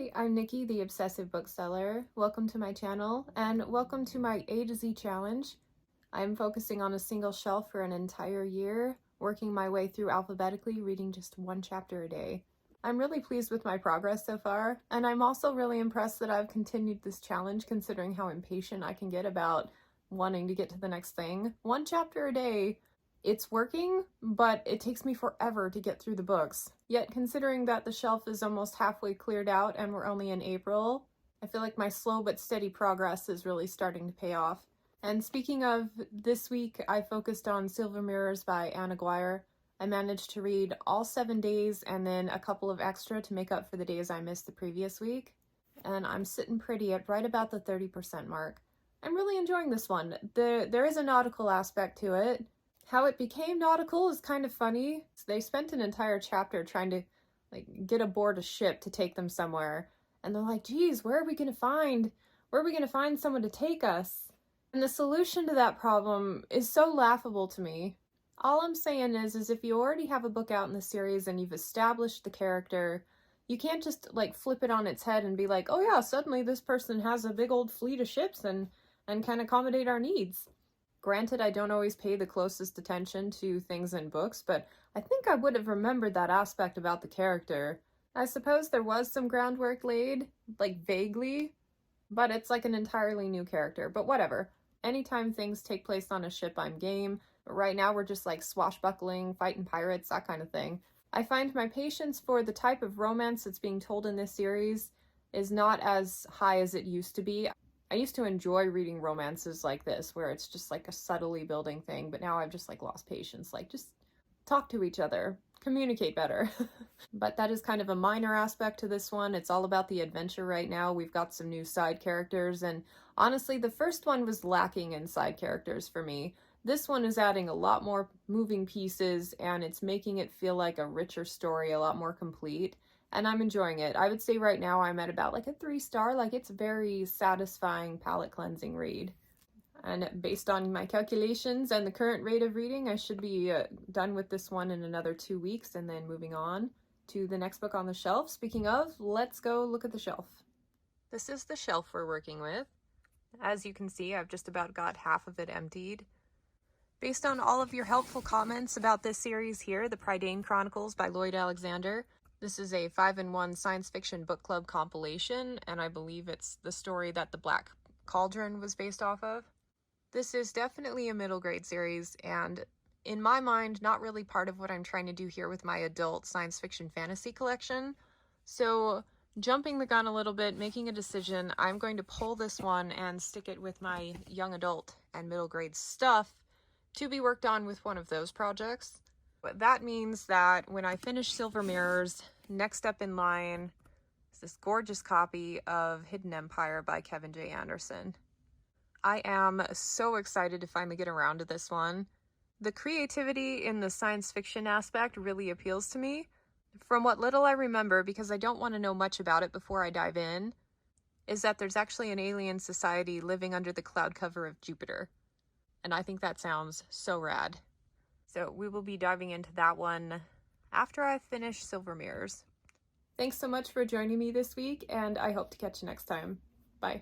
Hi, I'm Nikki, the Obsessive Bookseller. Welcome to my channel, and welcome to my A to Z challenge. I'm focusing on a single shelf for an entire year, working my way through alphabetically, reading just one chapter a day. I'm really pleased with my progress so far, and I'm also really impressed that I've continued this challenge considering how impatient I can get about wanting to get to the next thing. One chapter a day. It's working, but it takes me forever to get through the books. Yet, considering that the shelf is almost halfway cleared out and we're only in April, I feel like my slow but steady progress is really starting to pay off. And speaking of, this week I focused on Silver Mirrors by Anna Guire. I managed to read all 7 days and then a couple of extra to make up for the days I missed the previous week. And I'm sitting pretty at right about the 30% mark. I'm really enjoying this one. There is a nautical aspect to it. How it became nautical is kind of funny. They spent an entire chapter trying to get aboard a ship to take them somewhere. And they're like, geez, where are we gonna find someone to take us? And the solution to that problem is so laughable to me. All I'm saying is if you already have a book out in the series and you've established the character, you can't just flip it on its head and be like, oh yeah, suddenly this person has a big old fleet of ships and can accommodate our needs. Granted, I don't always pay the closest attention to things in books, but I think I would have remembered that aspect about the character. I suppose there was some groundwork laid, vaguely, but it's like an entirely new character, but whatever. Anytime things take place on a ship, I'm game. But right now we're just swashbuckling, fighting pirates, that kind of thing. I find my patience for the type of romance that's being told in this series is not as high as it used to be. I used to enjoy reading romances like this, where it's just a subtly building thing, but now I've just lost patience. Just talk to each other, communicate better. But that is kind of a minor aspect to this one. It's all about the adventure right now. We've got some new side characters, and honestly, the first one was lacking in side characters for me. This one is adding a lot more moving pieces, and it's making it feel like a richer story, a lot more complete. And I'm enjoying it. I would say right now I'm at about a 3-star. It's a very satisfying, palate cleansing read. And based on my calculations and the current rate of reading, I should be done with this one in another 2 weeks and then moving on to the next book on the shelf. Speaking of, let's go look at the shelf. This is the shelf we're working with. As you can see, I've just about got half of it emptied. Based on all of your helpful comments about this series here, The Prydain Chronicles by Lloyd Alexander, this is a 5-in-1 science fiction book club compilation, and I believe it's the story that The Black Cauldron was based off of. This is definitely a middle grade series, and in my mind, not really part of what I'm trying to do here with my adult science fiction fantasy collection. So, jumping the gun a little bit, making a decision, I'm going to pull this one and stick it with my young adult and middle grade stuff to be worked on with one of those projects. That means that when I finish Silver Mirrors, next up in line is this gorgeous copy of Hidden Empire by Kevin J. Anderson. I am so excited to finally get around to this one. The creativity in the science fiction aspect really appeals to me. From what little I remember, because I don't want to know much about it before I dive in, is that there's actually an alien society living under the cloud cover of Jupiter. And I think that sounds so rad. So we will be diving into that one after I finish Silver Mirrors. Thanks so much for joining me this week, and I hope to catch you next time. Bye.